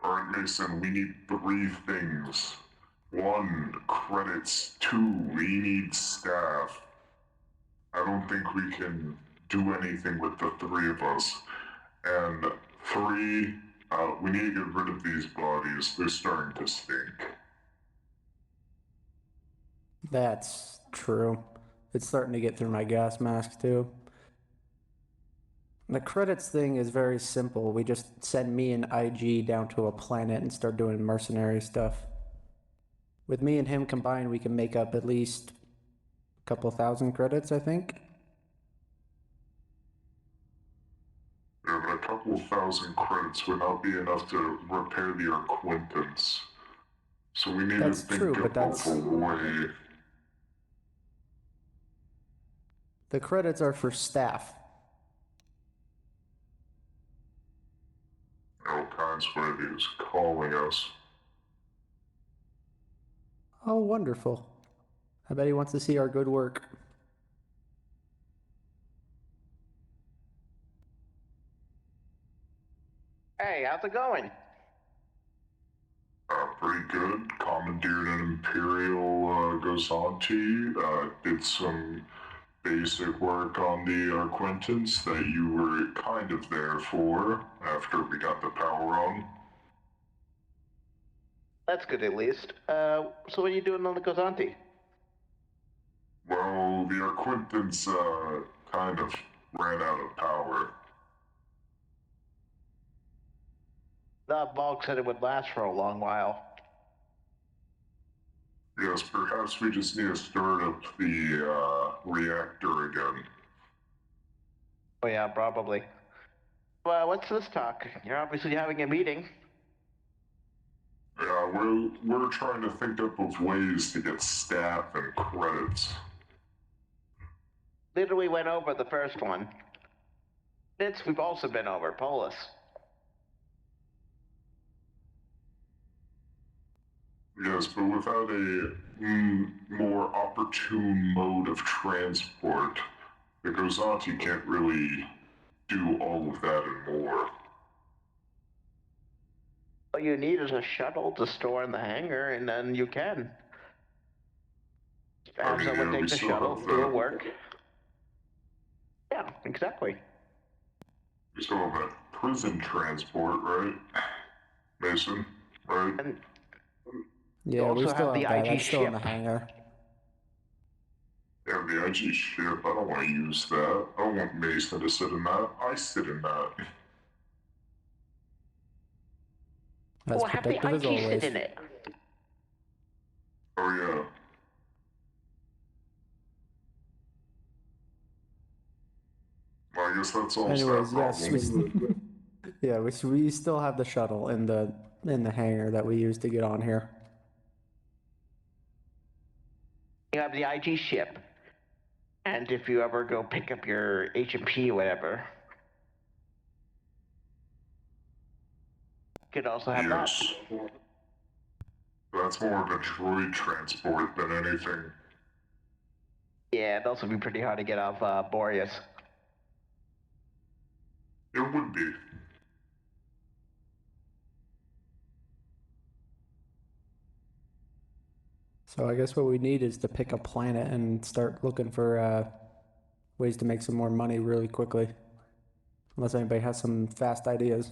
Alright, Mason, we need 3 things. 1, credits. 2, we need staff. I don't think we can do anything with the 3 of us. And 3, we need to get rid of these bodies. They're starting to stink. That's true. It's starting to get through my gas mask, too. The credits thing is very simple. We just send me and IG down to a planet and start doing mercenary stuff. With me and him combined, we can make up at least a couple thousand credits, I think. Yeah, but a couple thousand credits would not be enough to repair the acquaintance. So we need to think of a way. The credits are for staff. All kinds of ideas calling us. Oh, wonderful. I bet he wants to see our good work. Hey, how's it going? Pretty good. Commandeered an Imperial Gozanti. Did some basic work on the acquaintance that you were kind of there for after we got the power on. That's good at least. So what are you doing on the Gozanti? Well, the acquaintance kind of ran out of power. The Bog said it would last for a long while. Yes, perhaps we just need to start up the reactor again. Oh yeah, probably. Well, what's this talk? You're obviously having a meeting. Yeah, we're trying to think up of ways to get staff and credits. Literally went over the first one. We've also been over Polis. Yes, but without a more opportune mode of transport, the Gozanti can't really do all of that and more. All you need is a shuttle to store in the hangar, and then you can. Have someone take the shuttle, do the work. Yeah, exactly. We still have that prison transport, right? Mason, right? And yeah, we still have the that. IG That's still in the ship. hangar. Yeah, the IG ship. I don't want to use that. I don't want Mason to sit in that. I sit in that. As have the protective as IG always. sit in it. Oh yeah. Well, I guess that solves Anyways, that yes, problem. yeah, we still have the shuttle in the hangar that we use to get on here. You have the IG ship. And if you ever go pick up your H&P or whatever, you could also have that. That's more of a droid transport than anything. Yeah, it'd also be pretty hard to get off Boreas. It would be. So I guess what we need is to pick a planet and start looking for ways to make some more money really quickly. Unless anybody has some fast ideas.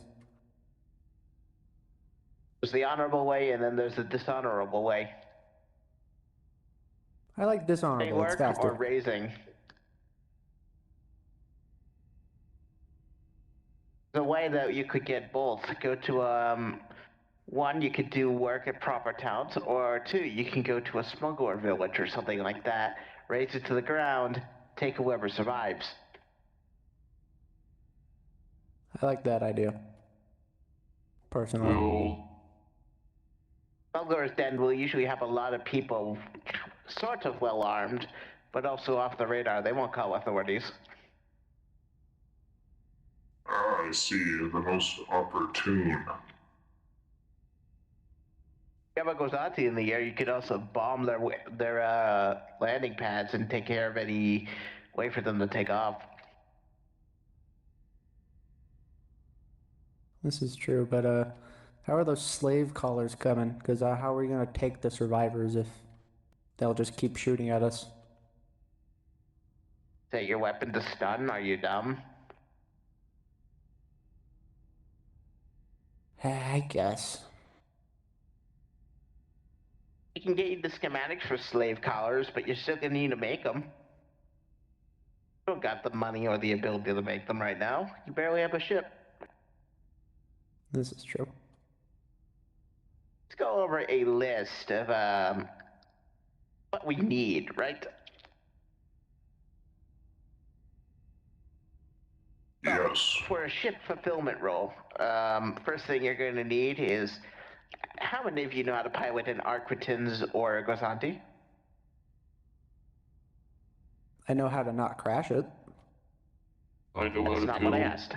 There's the honorable way, and then there's the dishonorable way. I like dishonorable, it's faster. Or raising. The way that you could get both. Go to, 1, you could do work at proper towns, or 2, you can go to a smuggler village or something like that, raise it to the ground, take whoever survives. I like that idea. Personally. Well, Smugglers then will usually have a lot of people sort of well armed, but also off the radar. They won't call authorities. I see. The most opportune. If it goes out in the air, you could also bomb their landing pads and take care of any way for them to take off. This is true, but How are those slave callers coming? Because how are we going to take the survivors if they'll just keep shooting at us? Is that your weapon to stun? Are you dumb? I guess. You can get you the schematics for slave collars, but you're still gonna need to make them. You don't got the money or the ability to make them right now. You barely have a ship. This is true. Let's go over a list of what we need, right? Yes. For a ship fulfillment role, first thing you're going to need is, how many of you know how to pilot an Arquitins or a Gozanti? I know how to not crash it. I know how That's to not kill. what I asked.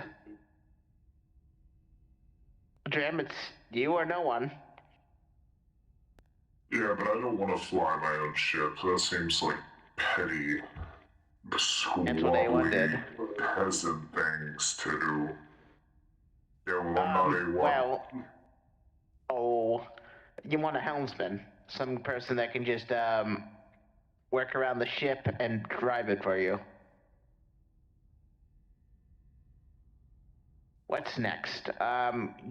Dram, it's you or no one. Yeah, but I don't want to fly my own ship. That seems like petty, That's what A1 did. squabbly, peasant things to do. Yeah, well, I'm not A1. Well, you want a helmsman. Some person that can just work around the ship and drive it for you. What's next?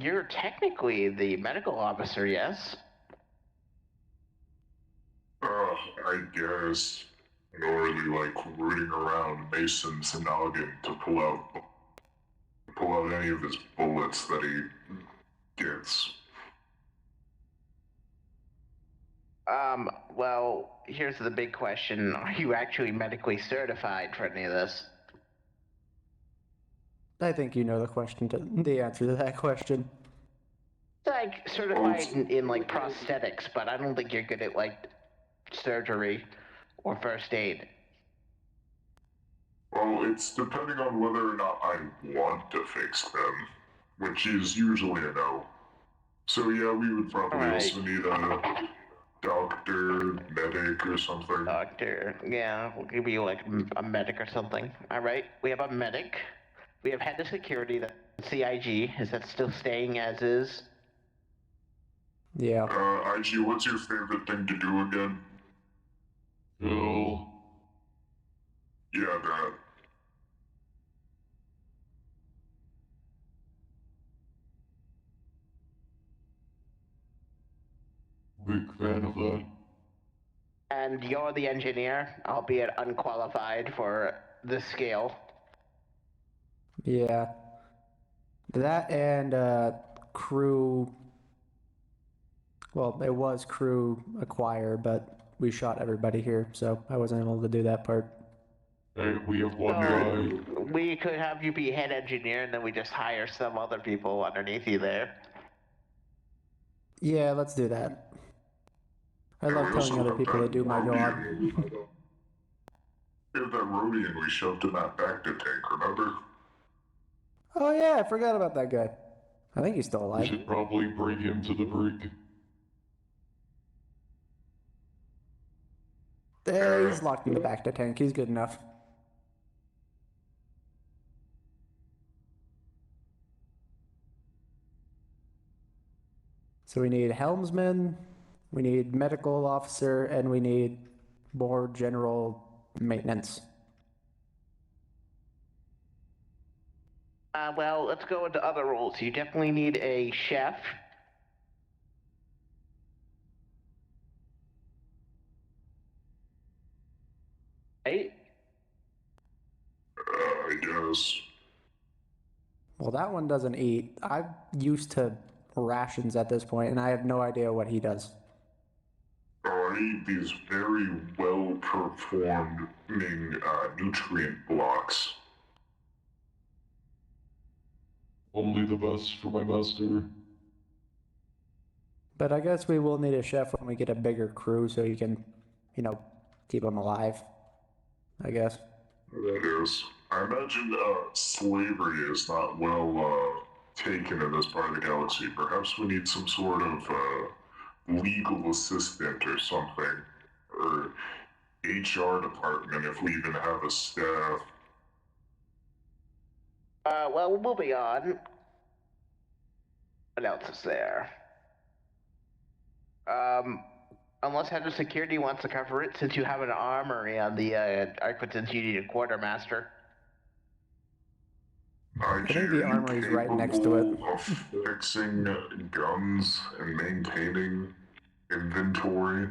You're technically the medical officer, yes? I guess. I don't really like rooting around Mason's noggin to pull out any of his bullets that he gets. Well, here's the big question. Are you actually medically certified for any of this? I think you know the answer to that question. It's like certified in like prosthetics, but I don't think you're good at like surgery or first aid. Well, it's depending on whether or not I want to fix them, which is usually a no. So yeah, we would probably Right. also need a doctor, medic, or something. Doctor, yeah, we'll give you like a medic or something. All right, we have a medic. We have head of security, that's CIG. Is that still staying as is? Yeah. IG, what's your favorite thing to do again? Kill. Yeah, that. Big fan of that. And you're the engineer, albeit unqualified for this scale. Yeah. That and crew. Well, it was crew acquire, but we shot everybody here, so I wasn't able to do that part. Hey, we have one guy. We could have you be head engineer, and then we just hire some other people underneath you there. Yeah, let's do that. I love telling other people to do my job. We have that Rodian we shoved in that back to tank, remember? Oh yeah, I forgot about that guy. I think he's still We alive. should probably bring him to the brig. There, he's locked in the back to tank. He's good enough. So we need helmsman, we need medical officer, and we need more general maintenance. Well, let's go into other roles. You definitely need a chef. Right? I guess. Well, that one doesn't eat. I'm used to rations at this point, and I have no idea what he does. Oh, I eat these very well-performing nutrient blocks. Only the best for my master. But I guess we will need a chef when we get a bigger crew so you can, keep them alive. I guess. That is. I imagine slavery is not well taken in this part of the galaxy. Perhaps we need some sort of legal assistant or something. Or HR department if we even have a staff. Well, moving on. What else is there? Unless Head of Security wants to cover it, since you have an armory on the Arquitens, you need a quartermaster. I think the armory's right next to it. Of fixing guns and maintaining inventory.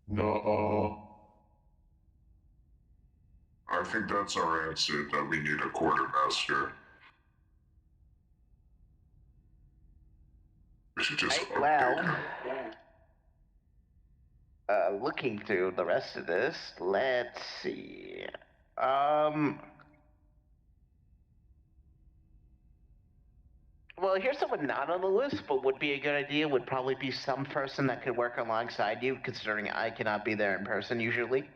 Nuh-uh. I think that's our answer, that we need a quartermaster. We should just update him. Looking through the rest of this, let's see. Well, here's someone not on the list, but would be a good idea. Would probably be some person that could work alongside you, considering I cannot be there in person usually.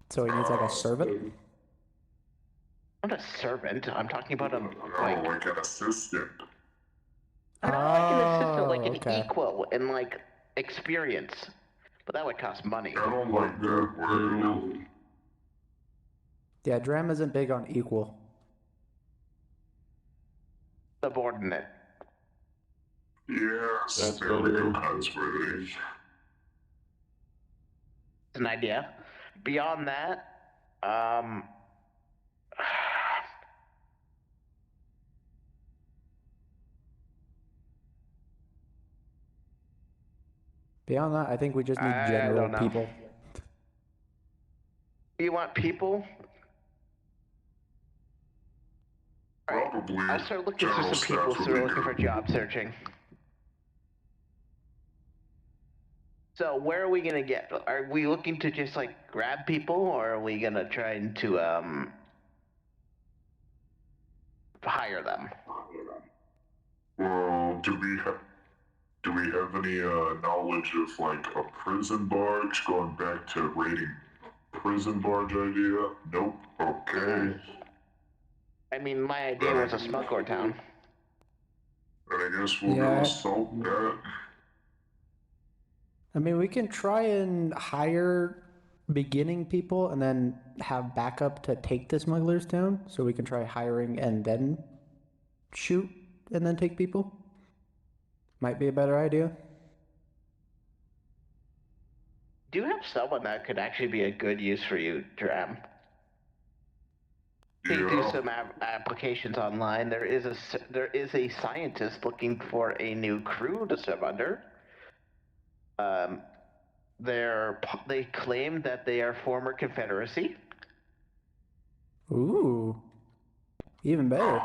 So he needs like a servant? Not a servant. I'm talking about a like an assistant. not like an assistant, like an okay. equal in like experience. But that would cost money. I don't like that word. Yeah, Dram isn't big on equal. Subordinate. Yes, That's there we go, better. Hansworthy. It's an idea. Beyond that, Beyond that, I think we just need I general don't know. people. you want people? Alright, Probably. I'll start looking for general some people staff who would are be looking for good. job searching. So where are we gonna get? Are we looking to just like grab people, or are we gonna try to hire them? Well, do we have any knowledge of like a prison barge, going back to raiding prison barge idea? Nope. Okay. I mean, my idea was a smuggler town. And I guess we'll Yeah. go assault that. I mean, we can try and hire beginning people and then have backup to take the smugglers down. So we can try hiring and then shoot and then take people. Might be a better idea. Do you have someone that could actually be a good use for you, Dram? You can do Yeah. some applications online. There is a scientist looking for a new crew to serve under. They claim that they are former Confederacy. Ooh. Even better.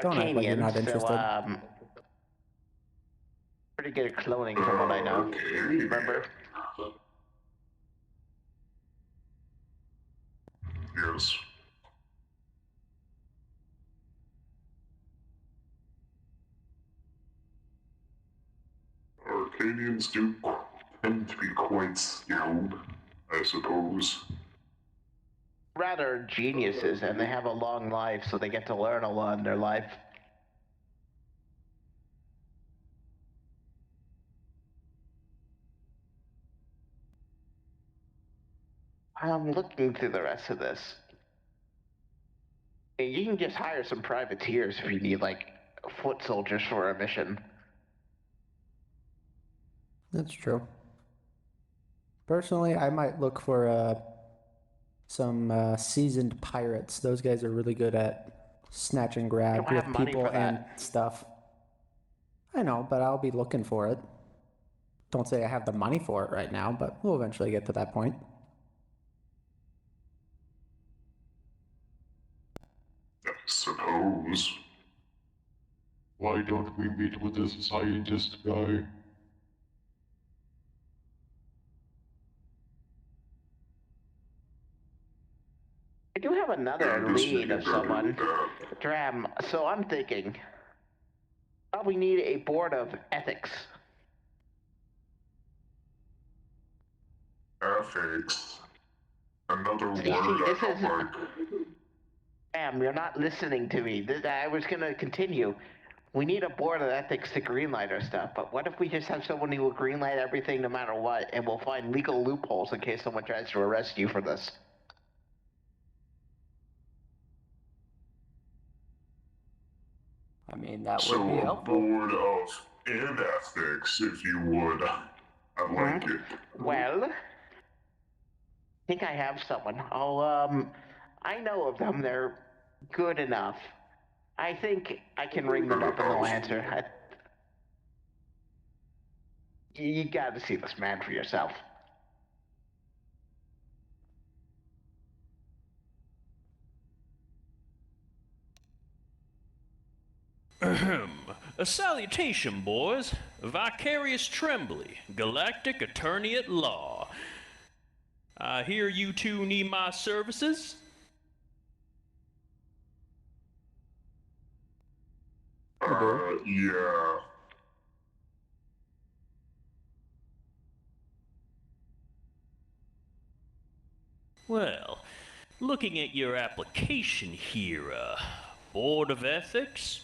Don't act like you're not interested. Pretty good at cloning from what I know. Okay. Remember? Yes. Arcadians do tend to be quite skilled, I suppose. Rather geniuses, and they have a long life, so they get to learn a lot in their life. I'm looking through the rest of this. You can just hire some privateers if you need, like, foot soldiers for a mission. That's true. Personally, I might look for some seasoned pirates. Those guys are really good at snatch and grab Don't have with money people for and that. stuff. I know, but I'll be looking for it. Don't say I have the money for it right now, but we'll eventually get to that point. I suppose. Why don't we meet with this scientist guy? I do have another Yeah, I guess we lead can of go someone. with that. Dram, so I'm thinking, we need a board of ethics. Ethics. Another See, word this I don't is- like. Dram, you're not listening to me. I was gonna continue. We need a board of ethics to greenlight our stuff, but what if we just have someone who will greenlight everything no matter what, and we'll find legal loopholes in case someone tries to arrest you for this? I mean, that So would be a helpful. board of ethics, if you would. I like it. Well, I think I have someone. I know of them. They're good enough. I think I can ring them up and they'll answer. You gotta see this man for yourself. A salutation, boys. Vicarious Tremblay, Galactic Attorney at Law. I hear you two need my services? Yeah. Well, looking at your application here, Board of Ethics?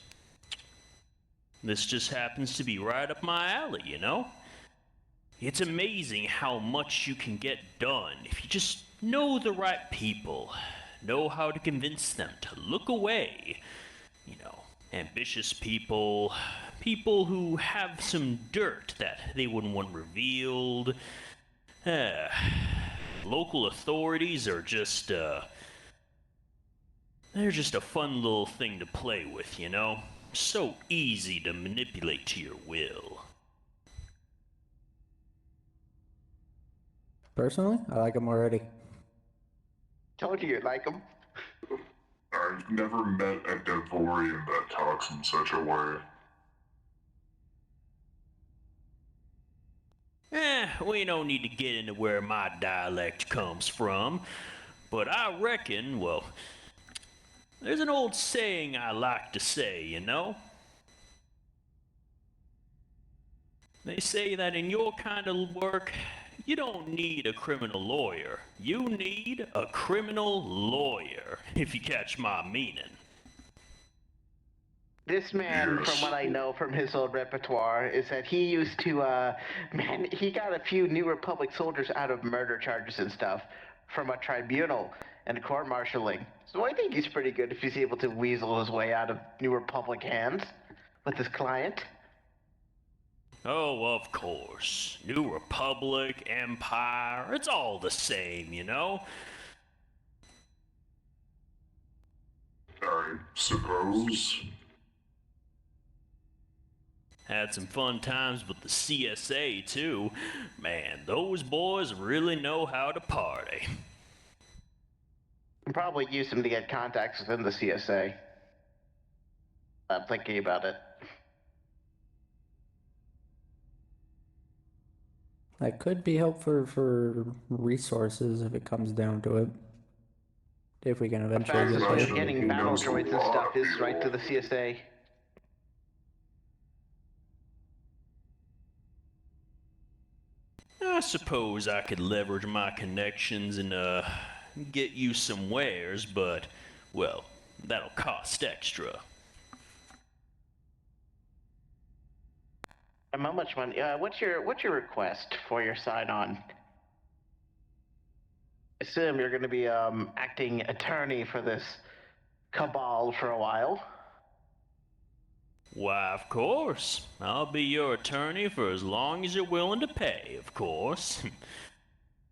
This just happens to be right up my alley, you know? It's amazing how much you can get done if you just know the right people, know how to convince them to look away. You know, ambitious people, people who have some dirt that they wouldn't want revealed. Local authorities are just, they're just a fun little thing to play with, you know? So easy to manipulate to your will. Personally, I like them already. Told you you'd like them. I've never met a Devorian that talks in such a way. We don't need to get into where my dialect comes from, but I reckon, well, there's an old saying I like to say, you know? They say that in your kind of work, you don't need a criminal lawyer. You need a criminal lawyer, if you catch my meaning. This man, Yes. from what I know from his old repertoire, is that he used to, he got a few New Republic soldiers out of murder charges and stuff from a tribunal and court-martialing. So I think he's pretty good if he's able to weasel his way out of New Republic hands with his client. Oh, of course. New Republic, Empire, it's all the same, you know? I suppose. Had some fun times with the CSA, too. Man, those boys really know how to party. And probably use him to get contacts within the CSA. I'm thinking about it. That could be helpful for resources if it comes down to it. If we can The eventually get fastest way there. of getting battle droids and stuff is right to the CSA. I suppose I could leverage my connections and, get you some wares, but, well, that'll cost extra. How much money? What's your request for your sign-on? Assume you're going to be acting attorney for this cabal for a while. Why, of course. I'll be your attorney for as long as you're willing to pay, of course.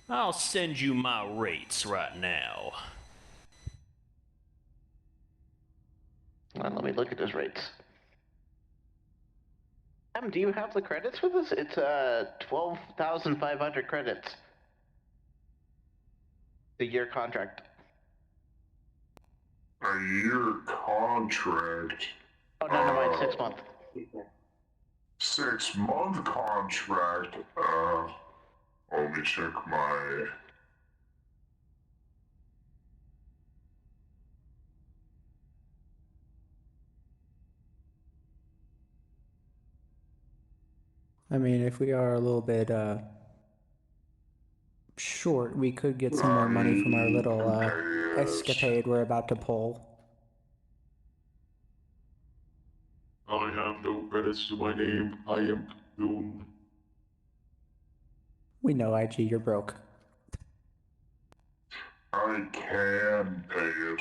I'll send you my rates right now. Well, let me look at those rates. Do you have the credits for this? It's 12,500 credits. The year contract. A year contract. Oh, no, never mind, 6 month. 6-month contract. Let me check my. I mean, if we are a little bit short, we could get some more money from our little escapade we're about to pull. I have no credits to my name. I am doomed. We know, IG, you're broke. I can pay it.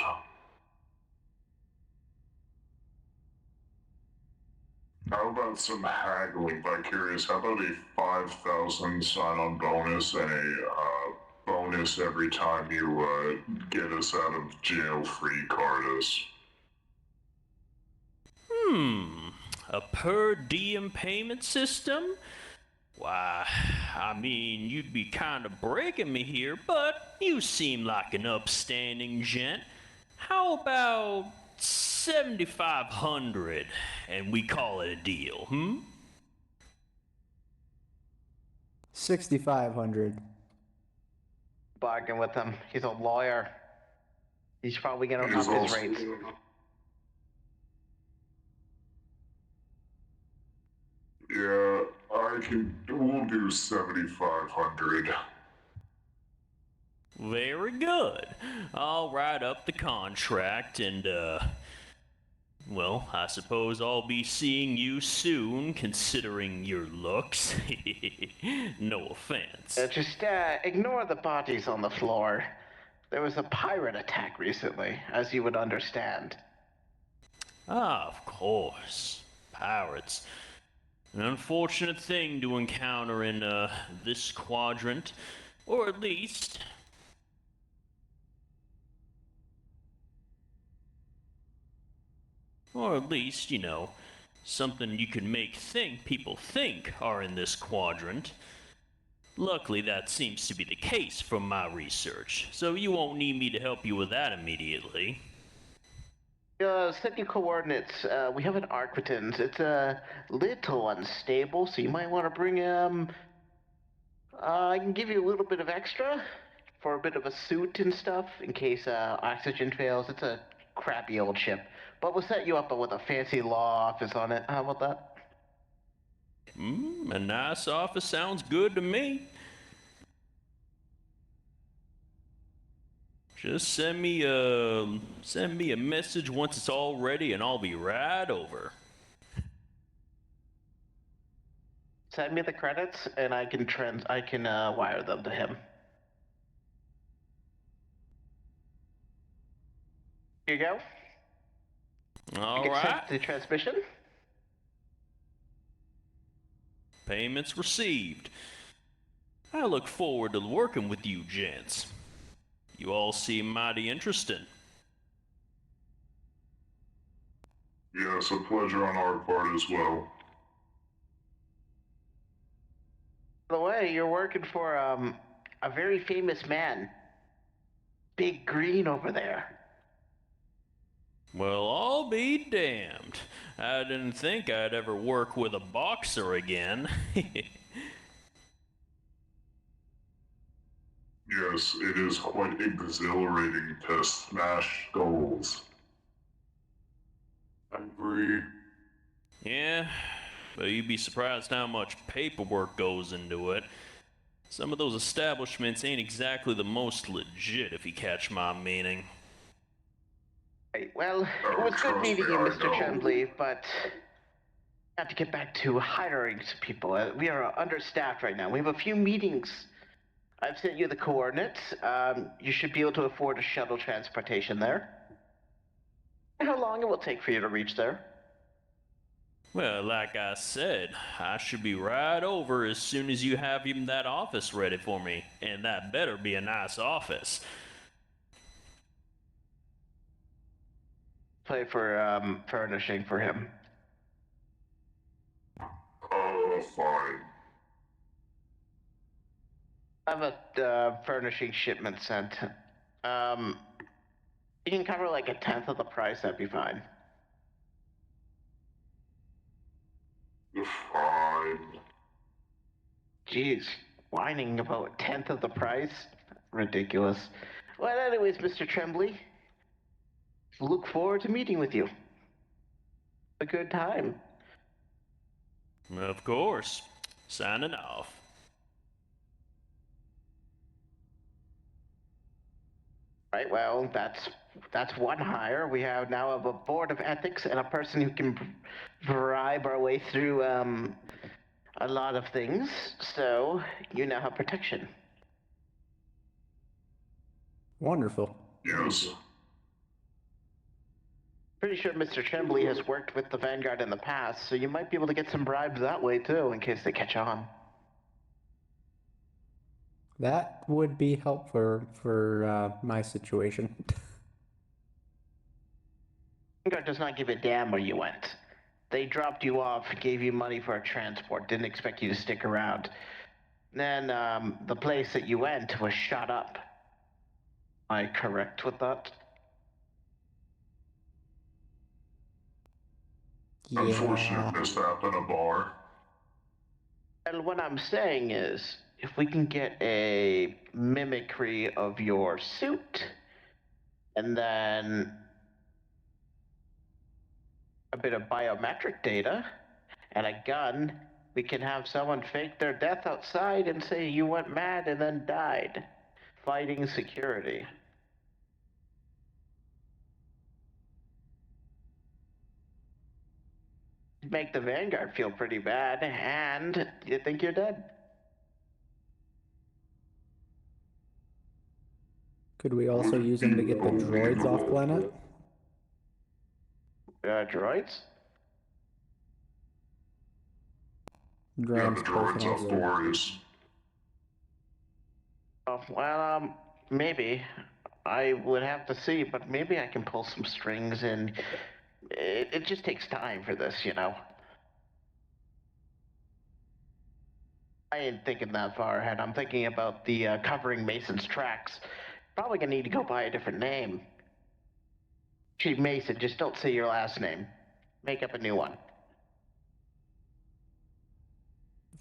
How about some haggling, Vicarious? How about a 5,000 sign-on bonus and a bonus every time you get us out of jail free, Cardus? A per diem payment system? Why, I mean, you'd be kind of breaking me here, but you seem like an upstanding gent. How about 7,500 and we call it a deal, 6,500. Bargain with him. He's a lawyer. He's probably gonna up his rates. Yeah, we'll do 7,500. Very good. I'll write up the contract and, well, I suppose I'll be seeing you soon, considering your looks. No offense. Just ignore the bodies on the floor. There was a pirate attack recently, as you would understand. Ah, of course. Pirates. An unfortunate thing to encounter in, this quadrant. Or at least... you know, something you can make people think are in this quadrant. Luckily, that seems to be the case from my research, so you won't need me to help you with that immediately. Send you coordinates. We have an Arquitins. It's a little unstable, so you might want to bring I can give you a little bit of extra for a bit of a suit and stuff in case oxygen fails. It's a crappy old ship, but we'll set you up with a fancy law office on it. How about that? A nice office sounds good to me. Just send me a message once it's all ready and I'll be right over. Send me the credits and I can wire them to him. Here you go. All you can right. set the transmission. Payments received. I look forward to working with you gents. You all seem mighty interesting. Yes, a pleasure on our part as well. By the way, you're working for a very famous man. Big Green over there. Well, I'll be damned. I didn't think I'd ever work with a boxer again. Yes, it is quite exhilarating to smash skulls. I agree. Yeah, but you'd be surprised how much paperwork goes into it. Some of those establishments ain't exactly the most legit, if you catch my meaning. Right, well, it was good meeting you, Mr. Tremblay, but I have to get back to hiring some people. We are understaffed right now. We have a few meetings. I've sent you the coordinates. You should be able to afford a shuttle transportation there. How long it will take for you to reach there? Well, like I said, I should be right over as soon as you have even that office ready for me. And that better be a nice office. Play for furnishing for him. Fine. I have a furnishing shipment sent. You can cover like 1/10 of the price, that'd be fine. Fine. Jeez, whining about 1/10 of the price? Ridiculous. Well, anyways, Mr. Tremblay, look forward to meeting with you. A good time. Of course. Signing off. Right, well, that's one hire. We have now a board of ethics and a person who can bribe our way through a lot of things. So you now have protection. Wonderful. Yes. Pretty sure Mr. Tremblay has worked with the Vanguard in the past, so you might be able to get some bribes that way too, in case they catch on. That would be helpful for my situation. Vanguard does not give a damn where you went. They dropped you off, gave you money for a transport, didn't expect you to stick around. Then the place that you went was shot up. Am I correct with that? Unfortunate mishap in a bar. And what I'm saying is, if we can get a mimicry of your suit, and then a bit of biometric data, and a gun, we can have someone fake their death outside and say you went mad and then died, fighting security. Make the Vanguard feel pretty bad, and you think you're dead. Could we also use him to get the droids off planet? Droids? Yeah, Graham's the droids personal off droid. Boreas. Oh, well, maybe. I would have to see, but maybe I can pull some strings, and it just takes time for this, you know. I ain't thinking that far ahead. I'm thinking about the covering Mason's tracks. Probably gonna need to go by a different name. Chief Mason, just don't say your last name. Make up a new one.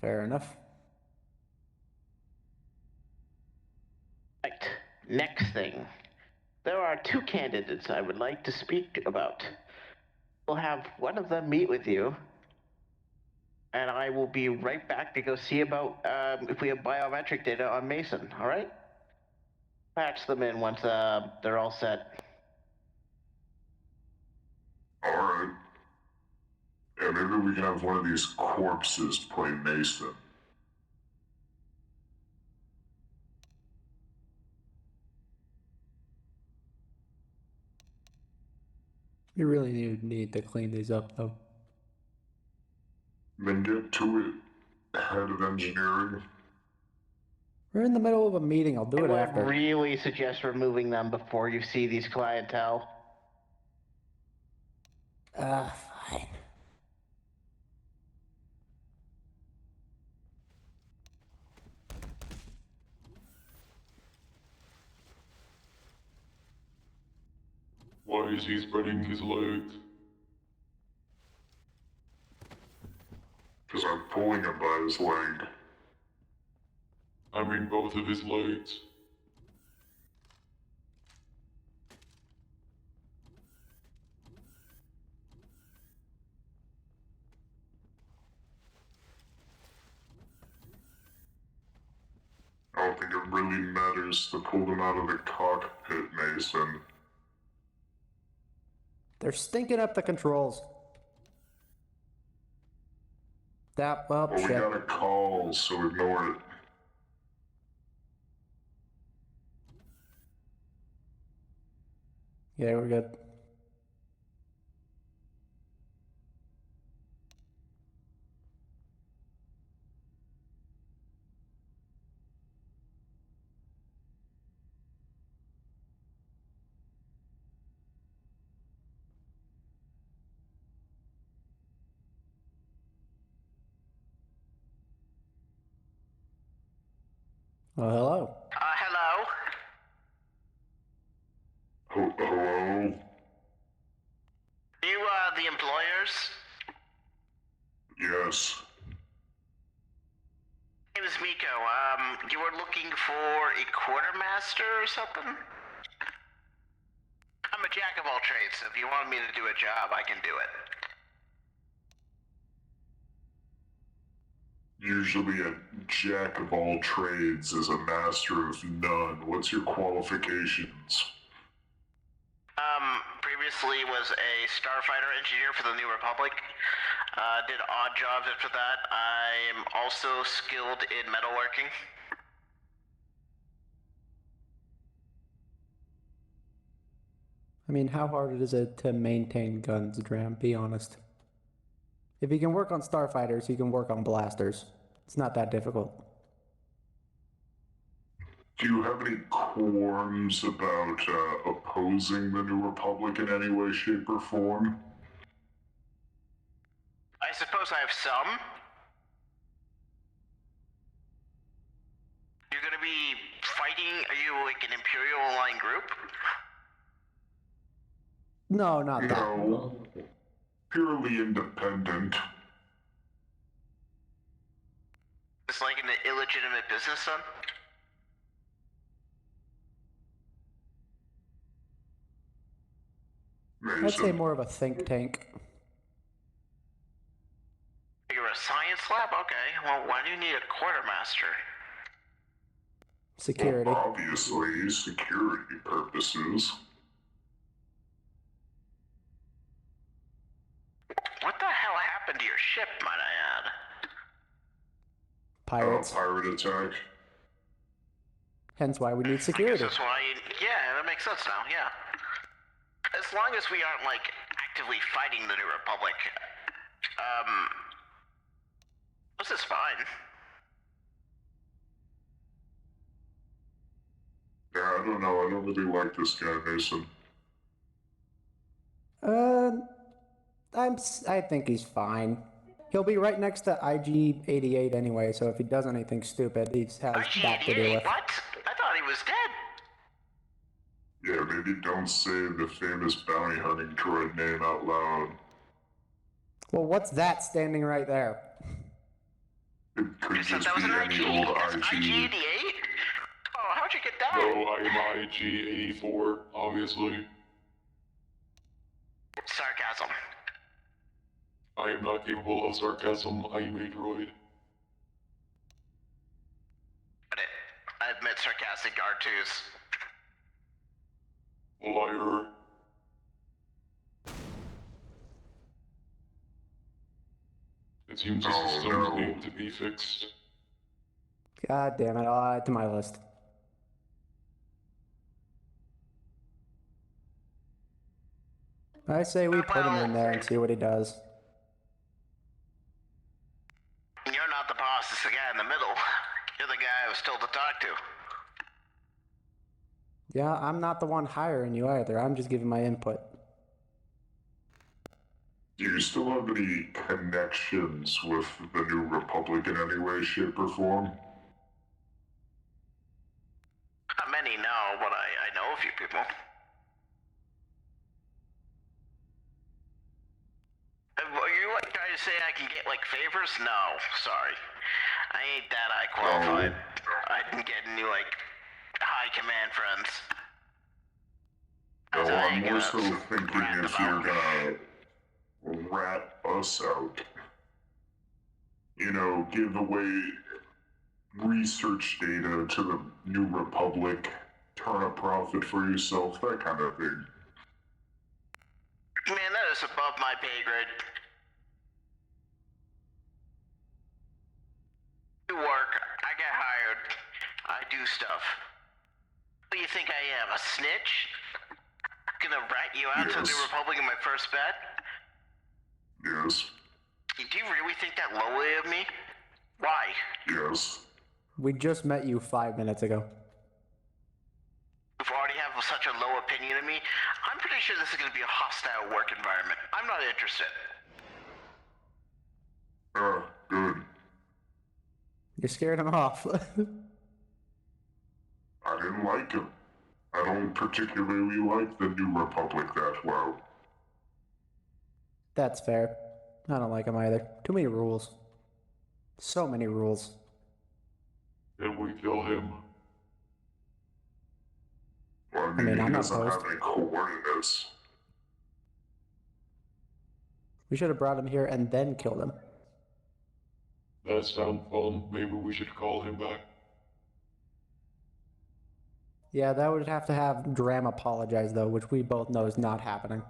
Fair enough. Right. Next thing. There are two candidates I would like to speak about. We'll have one of them meet with you, and I will be right back to go see about if we have biometric data on Mason, alright? Patch them in once they're all set. Alright. Yeah, maybe we can have one of these corpses play Mason. We really need to clean these up, though. Then get to it, head of engineering. We're in the middle of a meeting. I'll do it I would after. really suggest removing them before you see these clientele. Fine. Why is he spreading his legs? Because I'm pulling him by his leg. I mean both of his legs. I don't think it really matters to pull them out of the cockpit, Mason. They're stinking up the controls. That, well, Well, we shit. got a call, so ignore it. Yeah, we're good. Well, hello. Hello? Hello? You, the employers? Yes. My name is Miko. You were looking for a quartermaster or something? I'm a jack of all trades, so if you want me to do a job, I can do it. Usually a jack of all trades is a master of none. What's your qualifications? previously was a starfighter engineer for the New Republic. Did odd jobs after that. I'm also skilled in metalworking. I mean, how hard is it to maintain guns, Dram? Be honest. If you can work on starfighters, you can work on blasters. It's not that difficult. Do you have any qualms about opposing the New Republic in any way, shape, or form? I suppose I have some. You're gonna be fighting, are you like an Imperial Aligned group? No, not that. No. Purely independent. It's like an illegitimate business, son? I'd say more of a think tank. You're a science lab? Okay, well, why do you need a quartermaster? Security. Well, obviously, security purposes. What the hell happened to your ship, might I add? Pirates. Pirate attack. Hence why we need I guess security. that's why yeah, that makes sense now, yeah. As long as we aren't, like, actively fighting the New Republic, this is fine. Yeah, I don't know. I don't really like this guy, Mason. I think he's fine. He'll be right next to IG-88 anyway, so if he does anything stupid, he has that to do IG-88? with. What? I thought he was dead. Yeah, maybe don't say the famous bounty hunting droid name out loud. Well, what's that standing right there? It could You said just that was be an any IG? old That's IG. IG-88? Oh, how'd you get that? No, I am IG-84, obviously. Sarcasm. I am not capable of sarcasm. I am a droid. I admit sarcastic R2s. Liar. It seems the Oh, systems no. need to be fixed. God damn it, I'll add to my list. I say we put him in there and see what he does. You're not the boss, it's the guy in the middle. You're the guy I was told to talk to. Yeah, I'm not the one hiring you either. I'm just giving my input. Do you still have any connections with the New Republic in any way, shape, or form? Not many, no, but I know a few people. Are you like trying to say I can get like favors? No, sorry. I ain't that high qualified. I didn't get any like high command friends. No, I I'm ain't more gonna so thinking rap if you're about. gonna rat us out. You know, give away research data to the New Republic, turn a profit for yourself, that kind of thing. Man, that is above my pay grade. Do work, I get hired, I do stuff. What do you think I am, a snitch? Gonna rat you out to the Yes. New Republic in my first bet? Yes, Do you really think that lowly of me? Why? yes. We just met you 5 minutes ago. You already have such a low opinion of me. I'm pretty sure this is gonna be a hostile work environment. I'm not interested. Good. You scared him off. I didn't like him. I don't particularly like the New Republic that well. That's fair. I don't like him either. Too many rules. So many rules. Can we kill him? Well, I mean, mean, I'm he not doesn't opposed. have any coordinates. We should have brought him here and then killed him. That sounds fun. Maybe we should call him back. Yeah, that would have to have Dram apologize though, which we both know is not happening.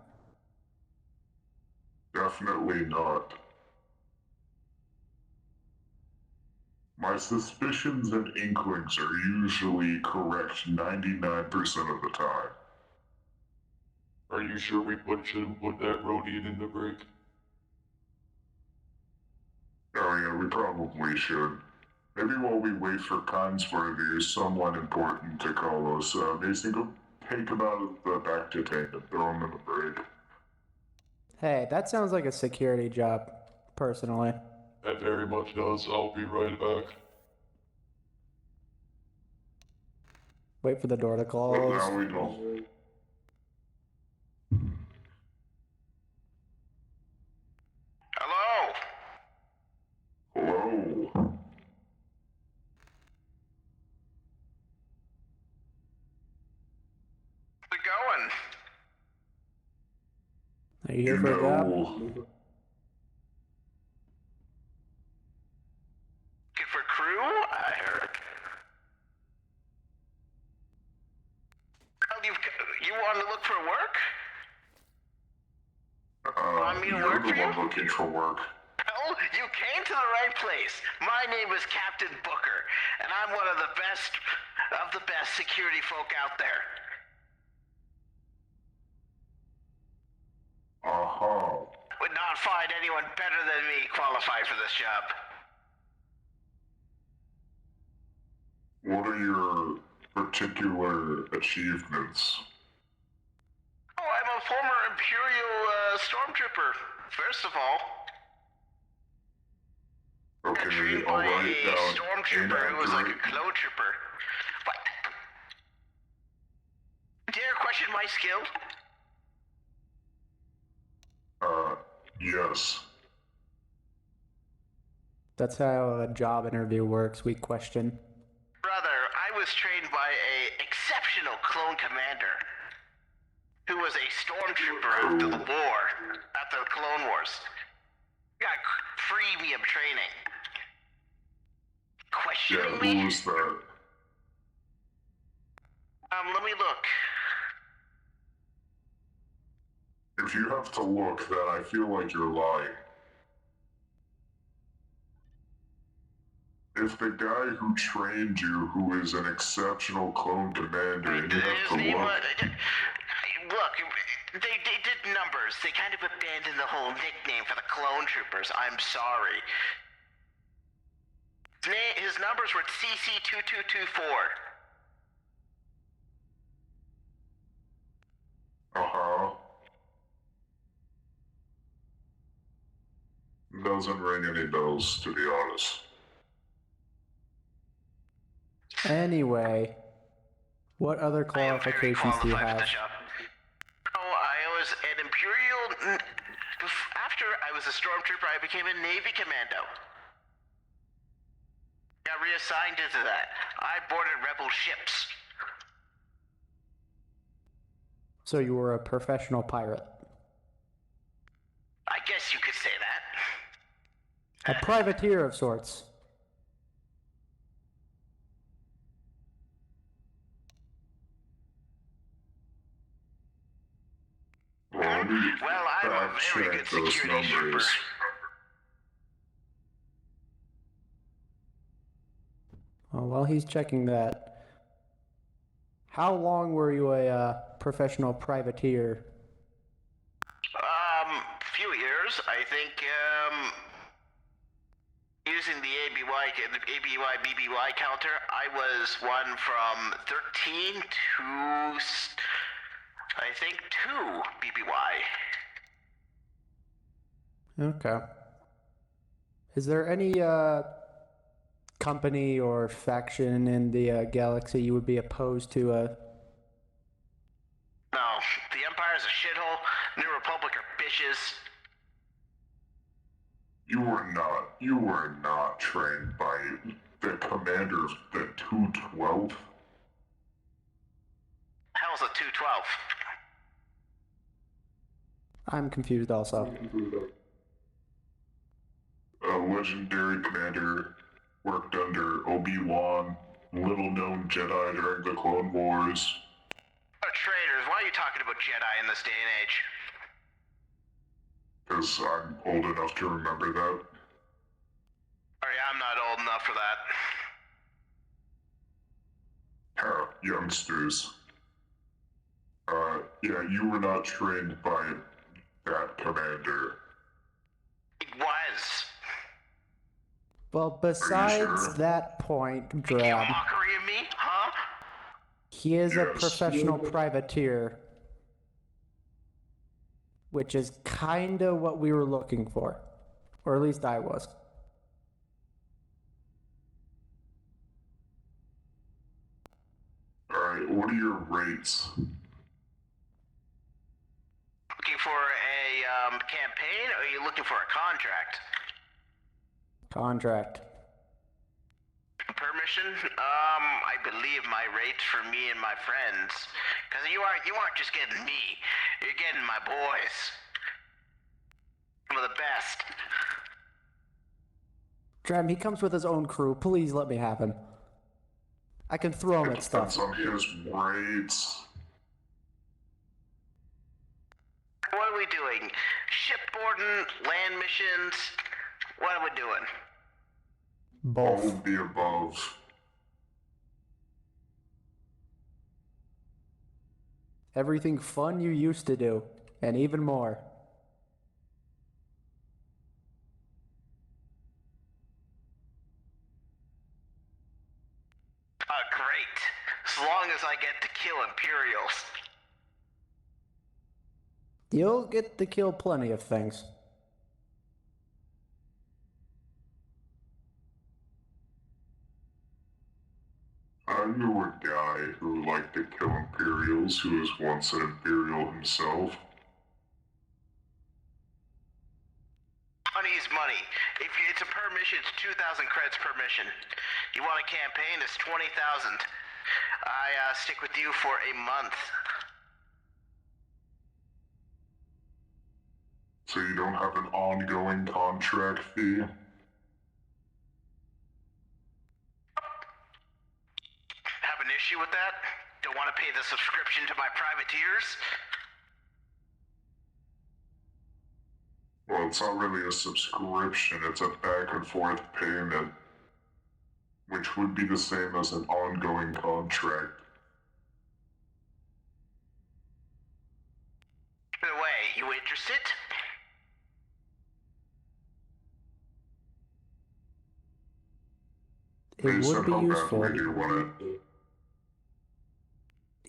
Definitely not. My suspicions and inklings are usually correct 99% of the time. Are you sure we shouldn't put that Rodian in the break? Oh yeah, we probably should. Maybe while we wait for Conmorium, there's someone important to call us. Mason, go take him out of the back to tank and throw him in the break. Hey, that sounds like a security job, personally. That very much does. I'll be right back. Wait for the door to But close. now we don't. Hello? Hello? How's it going? Are you here for a job? know, Looking for crew? I heard. Well, you want to look for work? Want me to you're work the for you? one looking for work. Well, you came to the right place. My name is Captain Booker, and I'm one of the best security folk out there. Aha. Would not find anyone better than me qualified for this job. What are your particular achievements? Oh, I'm a former Imperial stormtrooper, first of all. Okay, Trained I'll by write it a down. stormtrooper who was like a Inaccurate. clone trooper. What? Dare question my skill? Yes. That's how a job interview works. We question. Brother, I was trained by a exceptional clone commander who was a stormtrooper after the war, after the Clone Wars. Got premium training. Yeah, Questioning who me? was that? Let me look. If you have to look, then I feel like you're lying. If the guy who trained you, who is an exceptional clone commander, and you have His to name look, look, they did numbers. They kind of abandoned the whole nickname for the clone troopers. I'm sorry. His numbers were CC2224. uh-huh. Doesn't ring any bells, to be honest. Anyway, what other I am very qualifications do you qualified for have? the job. Oh, I was an Imperial. After I was a stormtrooper, I became a Navy commando. Got reassigned into that. I boarded rebel ships. So you were a professional pirate. I guess you could say that. A privateer of sorts. Well, let me Well, I'm a very fact good check those security trooper. numbers. Oh, while he's checking that, how long were you a professional privateer? Few years. I think, using the ABY BBY counter, I was one from 13 to, I think, 2 BBY. Okay. Is there any company or faction in the galaxy you would be opposed to? No, the Empire's a shithole. New Republic are bitches. You were not trained by the commander of the 212? Hell's a 212. I'm confused also. A legendary commander, worked under Obi-Wan, little-known Jedi during the Clone Wars. Traitors, why are you talking about Jedi in this day and age? Because I'm old enough to remember that. Sorry, I'm not old enough for that. Youngsters. Yeah, you were not trained by that commander. It was. Well, besides sure? that point, Making a Drab, mockery of me, huh? he is a Yes. professional privateer, which is kinda what we were looking for. Or at least I was. Alright, what are your rates? Looking for a campaign, or are you looking for a contract? Contract. Per mission? I believe my rates for me and my friends. Cause you aren't just getting me. You're getting my boys. Some of the best. Drab, he comes with his own crew. Please let me have him. I can throw him It at depends stuff. on his rates. What are we doing? Shipboarding, land missions? What are we doing? All Both. of the above. Everything fun you used to do, and even more. Great. As long as I get to kill Imperials. You'll get to kill plenty of things. I knew a guy who liked to kill Imperials who was once an Imperial himself. Money's money. It's a per mission, it's 2,000 credits per mission. You want a campaign, it's 20,000. I stick with you for a month. So you don't have an ongoing contract fee? Have an issue with that? Don't want to pay the subscription to my privateers? Well, it's not really a subscription, it's a back and forth payment, which would be the same as an ongoing contract. Either way, you interested? It Based would on be how useful. badly you want it.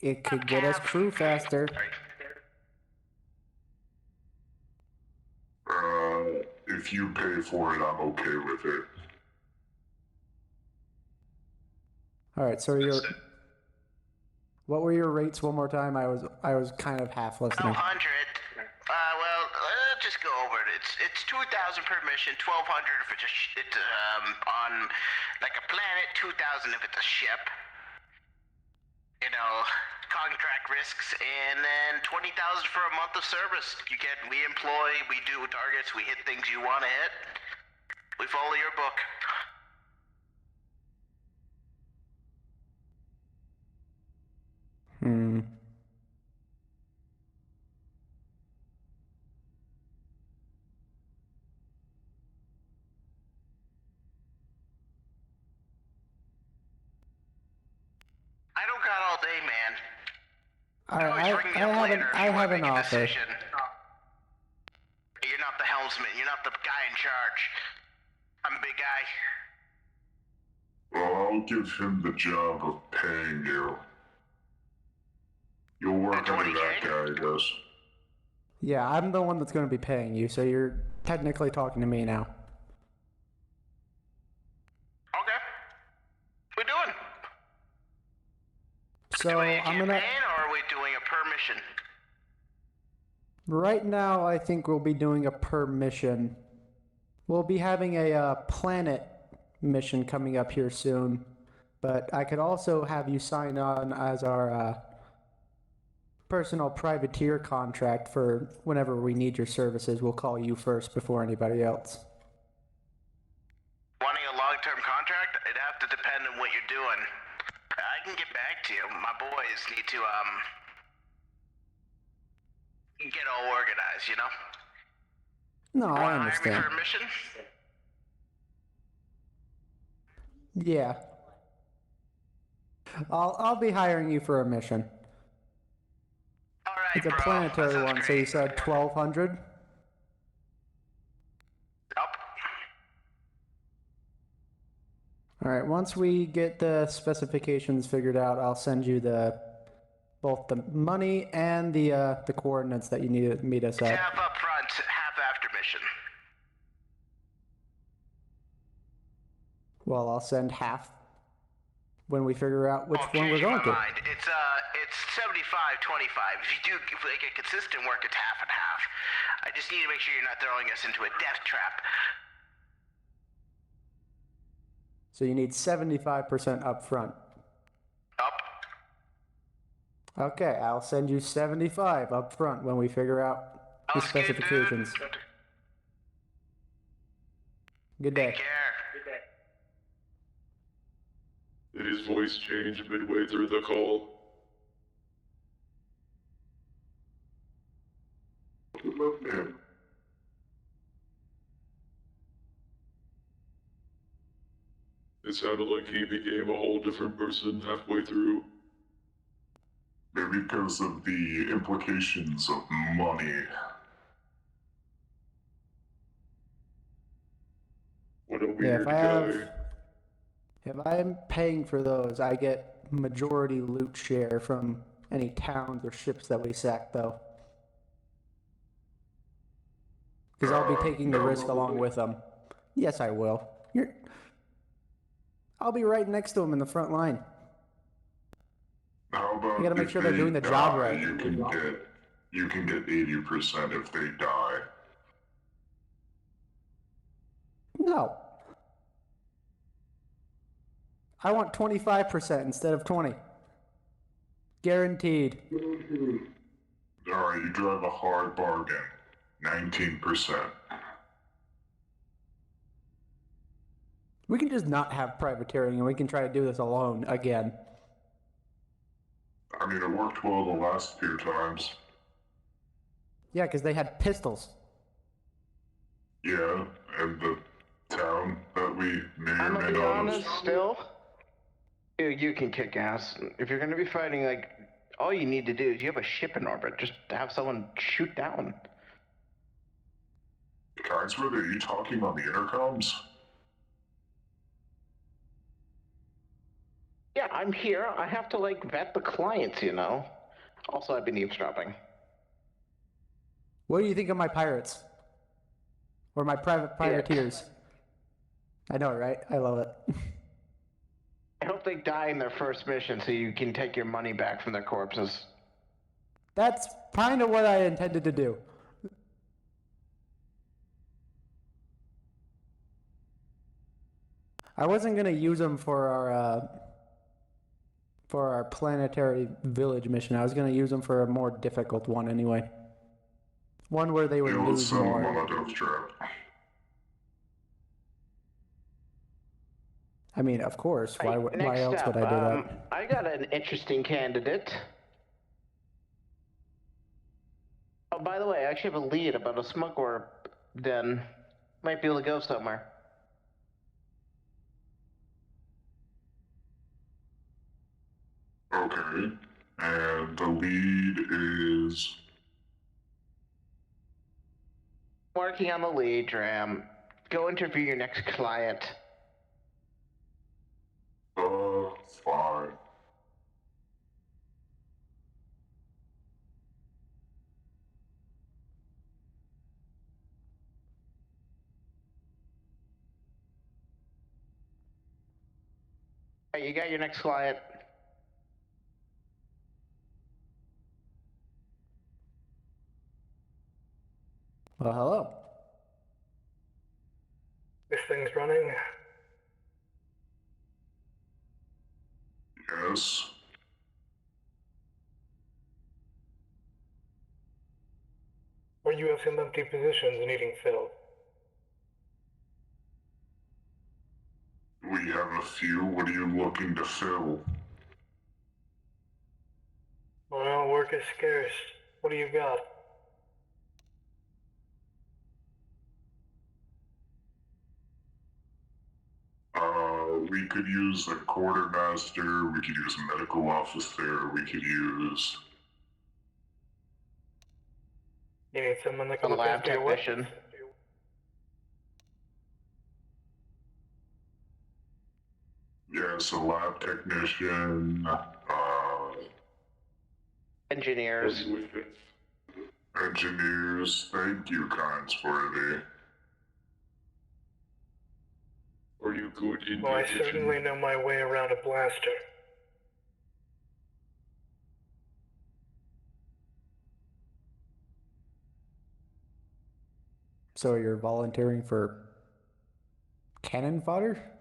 It could get us crew faster. Right. If you pay for it, I'm okay with it. Alright, so what were your rates one more time? I was kind of half listening. 1,200. Just go over it. It's 2,000 per mission, 1,200 if it's on like a planet, 2,000 if it's a ship. You know, contract risks, and then 20,000 for a month of service. We employ, we do targets, we hit things you want to hit. We follow your book. I don't got all day, man. Alright, Always ring me up later if I you want have to an make a offer. decision. You're not the helmsman. You're not the guy in charge. I'm a big guy. Well, I'll give him the job of paying you. You'll work under that 20K? guy, I guess. Yeah, I'm the one that's going to be paying you, so you're technically talking to me now. Okay. We doing? So Doing a I'm campaign, gonna. or are we doing a per mission? Right now, I think we'll be doing a per mission. We'll be having a planet mission coming up here soon, but I could also have you sign on as our personal privateer contract for whenever we need your services. We'll call you first before anybody else. Wanting a long-term contract? It'd have to depend on what you're doing. I can get back to you. My boys need to, get all organized, you know? No, Wanna I hire me understand. for a mission? Yeah. I'll be hiring you for a mission. Alright, It's a bro. planetary that sounds one, so great. you said 1200? Yup. Alright, once we get the specifications figured out, I'll send you both the money and the coordinates that you need to meet us at. Half up front, half after mission. Well, I'll send half when we figure out which Oh, one we're changing going my to. mind. It's 75-25. If you get consistent work, it's half and half. I just need to make sure you're not throwing us into a death trap. So you need 75% up front. Up. Okay, I'll send you 75 up front when we figure out the Sounds good, dude. specifications. Good day. Take care. Did his voice change midway through the call? Yeah. It sounded like he became a whole different person halfway through. Maybe because of the implications of money. What a Yeah, weird guy. if I'm paying for those, I get majority loot share from any towns or ships that we sack, though. Because I'll be taking the no. risk along with them. Yes, I will. I'll be right next to them in the front line. How about You gotta make if sure they're they doing the job die, right. You can get 80% if they die. No. I want 25% instead of 20. Guaranteed. Alright, you drive a hard bargain. 19%. We can just not have privateering and we can try to do this alone again. I mean, it worked well the last few times. Yeah, because they had pistols. Yeah, and the town that we may or I'm may gonna be not honest, have. still. You can kick ass. If you're gonna be fighting, like, all you need to do is you have a ship in orbit. Just have someone shoot down. Kinesworth, are you talking on the intercoms? Yeah, I'm here. I have to, like, vet the clients, you know? Also, I've been eavesdropping. What do you think of my pirates? Or my private privateers? I know, right? I love it. I hope they die in their first mission so you can take your money back from their corpses. That's kind of what I intended to do. I wasn't gonna use them for our planetary village mission. I was gonna use them for a more difficult one anyway. One where they would Yeah, let's lose send them more. on a death trap. I mean, of course. Why Next else up, would I do that? I got an interesting candidate. Oh, by the way, I actually have a lead about a smuggler den. Might be able to go somewhere. Okay. And the lead is... Working on the lead, Dram. Go interview your next client. fine. Hey, you got your next client. Well, hello. This thing's running. Yes. Or you have some empty positions needing filled. We have a few. What are you looking to fill? Well, work is scarce. What do you got? we could use a quartermaster, we could use a medical officer, we could use... You need someone that can A look lab after your weapons. technician. Yes, a lab technician, Engineers. engineers. Thank you, Consworthy. Are you good in Well, I the kitchen? certainly know my way around a blaster. So you're volunteering for cannon fodder?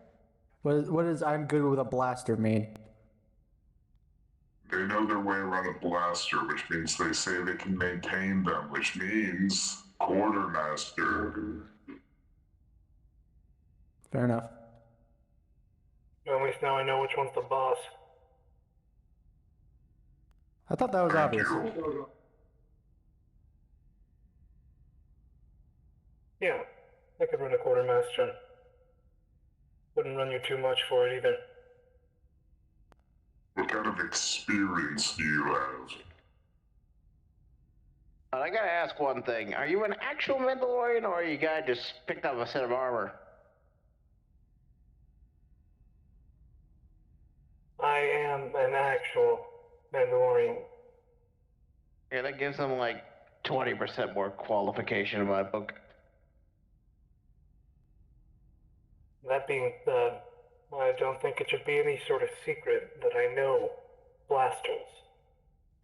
What does I'm good with a blaster mean? They know their way around a blaster, which means they say they can maintain them, which means quartermaster. Fair enough. At least now I know which one's the boss. I thought that was Thank obvious. you. Yeah, I could run a quartermaster. Wouldn't run you too much for it either. What kind of experience do you have? I gotta ask one thing. Are you an actual Mandalorian, or are you a guy just picked up a set of armor? I am an actual Mandalorian. Yeah, that gives him like 20% more qualification in my book. That being said, I don't think it should be any sort of secret that I know blasters.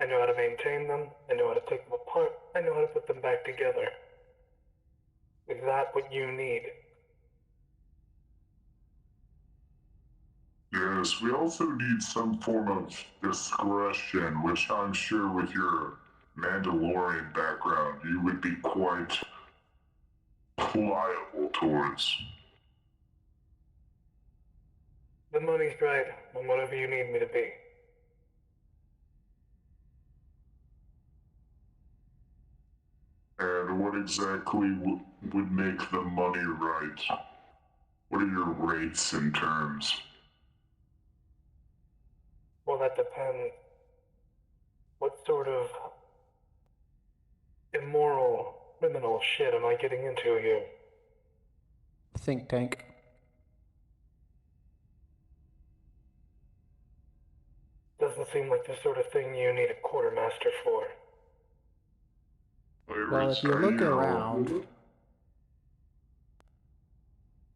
I know how to maintain them, I know how to take them apart, I know how to put them back together. Is that what you need? Yes, we also need some form of discretion, which I'm sure with your Mandalorian background, you would be quite pliable towards. The money's right, and whatever you need me to be. And what exactly would make the money right? What are your rates and terms? Well, that depends. What sort of immoral, criminal shit am I getting into here? Think tank. Doesn't seem like the sort of thing you need a quartermaster for. Well, if you look around,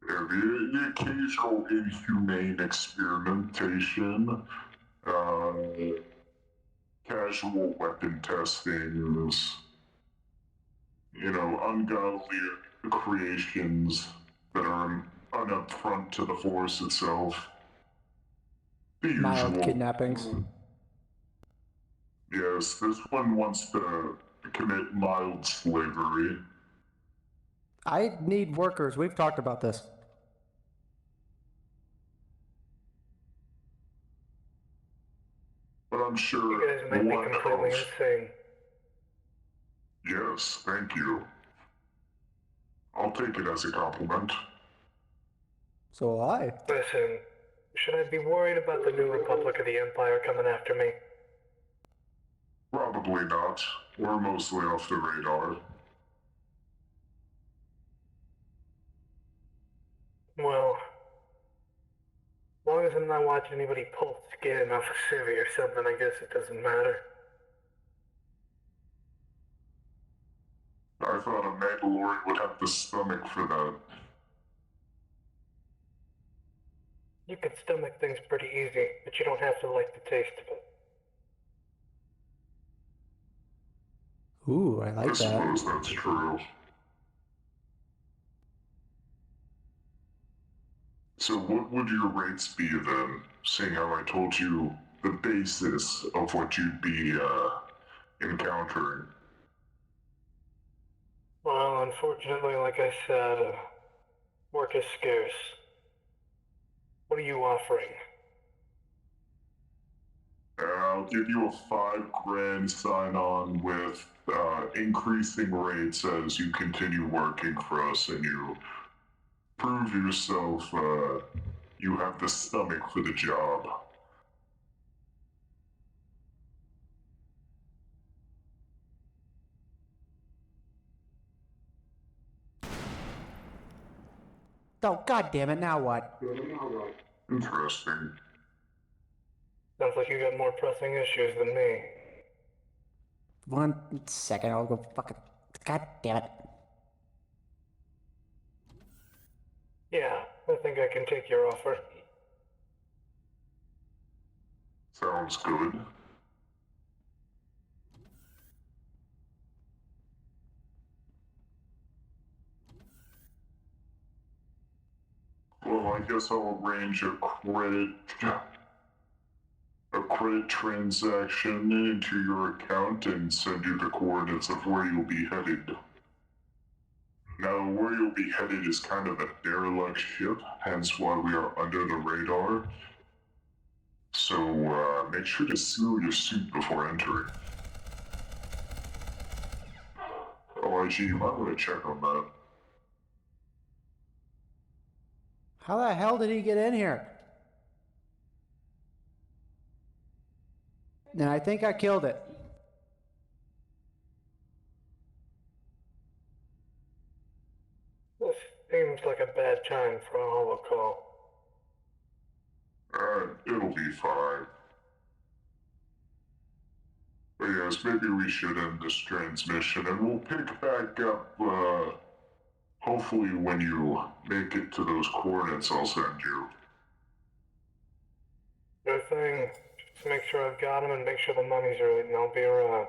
Yeah, the occasional inhumane experimentation, casual weapon testings, ungodly creations that are unupfront to the Force itself. The mild usual. kidnappings. Yes, this one wants to commit mild slavery. I need workers. We've talked about this. But I'm You sure guys make me one completely of... insane. Yes, thank you. I'll take it as a compliment. So will I. Listen, should I be worried about the new Republic of the Empire coming after me? Probably not. We're mostly off the radar. Well, as long as I'm not watching anybody pull skin off a civvy or something, I guess it doesn't matter. I thought a Mandalorian would have the stomach for that. You can stomach things pretty easy, but you don't have to like the taste of it. Ooh, I I like that. suppose that's true. So what would your rates be then, seeing how I told you the basis of what you'd be encountering? Well, unfortunately, like I said, work is scarce. What are you offering? I'll give you a $5,000 sign-on with increasing rates as you continue working for us and you prove yourself, you have the stomach for the job. Oh, god damn it, now what? Interesting. Sounds like you got more pressing issues than me. 1 second, I'll go fucking... God damn it. Yeah, I think I can take your offer. Sounds good. Well, I guess I'll arrange a credit transaction into your account and send you the coordinates of where you'll be headed. Now, where you'll be headed is kind of a derelict ship, hence why we are under the radar. So, make sure to seal your suit before entering. Oh, IG, you might want to check on that. How the hell did he get in here? And I think I killed it. This seems like a bad time for a holo call. It'll be fine. But yes, maybe we should end this transmission and we'll pick back up, hopefully when you make it to those coordinates I'll send you. Sure thing. Just make sure I've got them and make sure the money's right, and I'll be around.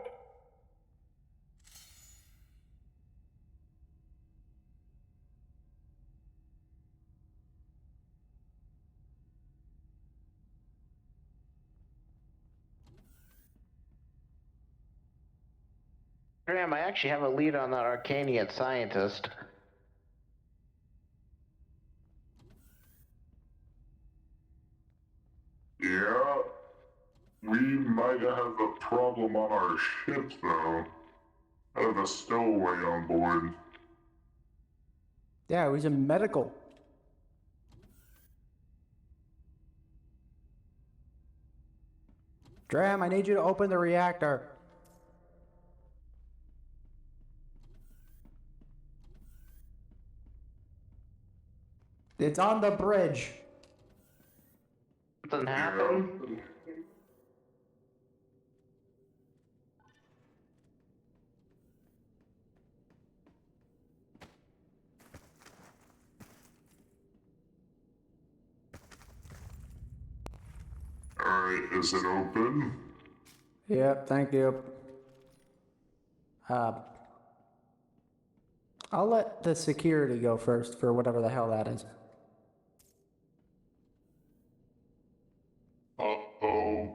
Graham, I actually have a lead on that Arcanian scientist. Yeah, we might have a problem on our ship though. I have a stowaway on board. Yeah, he's in medical. Dram, I need you to open the reactor. It's on the bridge. Something happened? Alright, is it open? Yep, thank you. I'll let the security go first for whatever the hell that is. Uh-oh.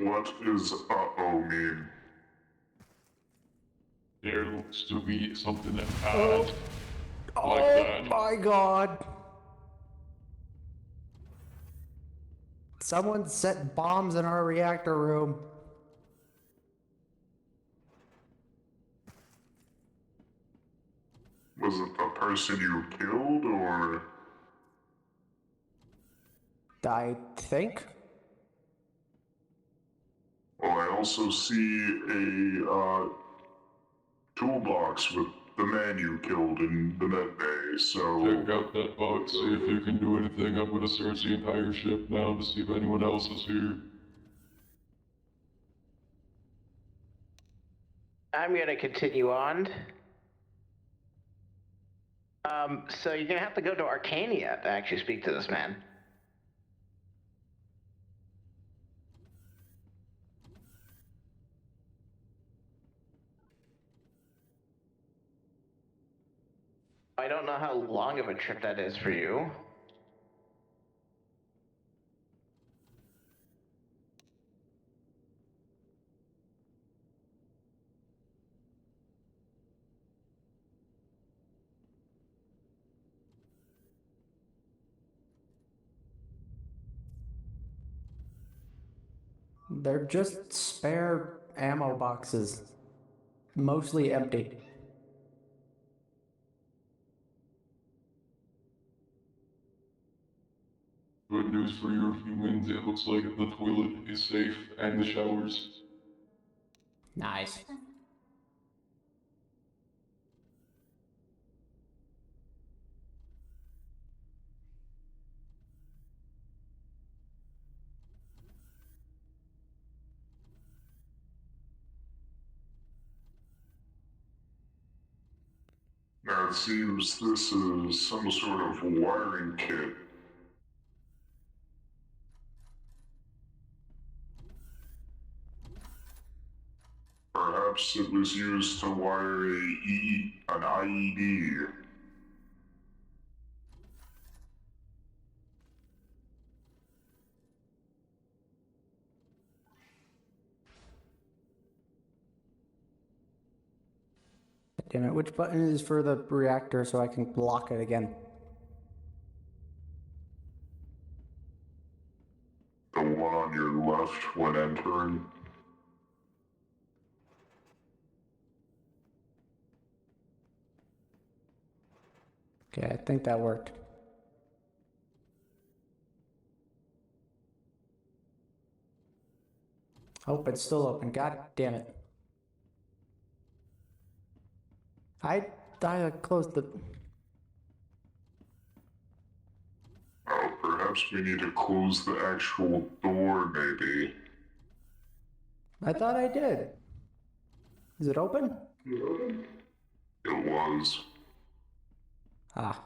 What does uh-oh mean? There looks to be something bad. Like Oh that. my god! Someone set bombs in our reactor room. Was it the person you killed, or...? I think? Well, I also see a, toolbox with the man you killed in the med bay, so... Check out that box, see if you can do anything. I'm gonna search the entire ship now to see if anyone else is here. I'm gonna continue on. So you're gonna have to go to Arcania to actually speak to this man. I don't know how long of a trip that is for you. They're just spare ammo boxes. Mostly empty. Good news for your humans, it looks like the toilet is safe and the showers. Nice. Now it seems this is some sort of wiring kit. Perhaps it was used to wire an IED. Damn it, which button is for the reactor so I can block it again? The one on your left when entering. Okay, I think that worked. Oh, it's still open. God damn it. I closed the... Oh, perhaps we need to close the actual door, maybe. I thought I did. Is it open? It was. Ah.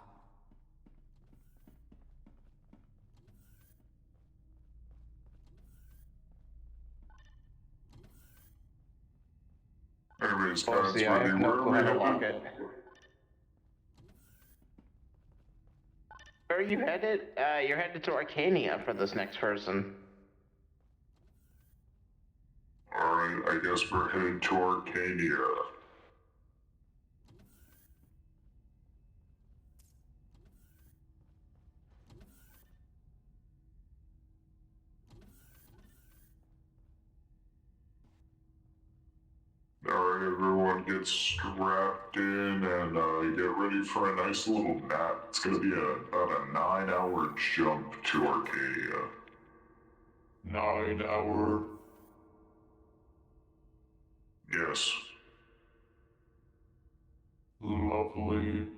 Anyways, Oh, guys, see, I ready? have no Where clue are how we to lock headed? it. Where are you headed? You're headed to Arcania for this next person. Alright, I guess we're headed to Arcania. Alright, everyone get strapped in and get ready for a nice little nap. It's gonna be about a 9-hour jump to Arcadia. 9 hour. Yes. Lovely.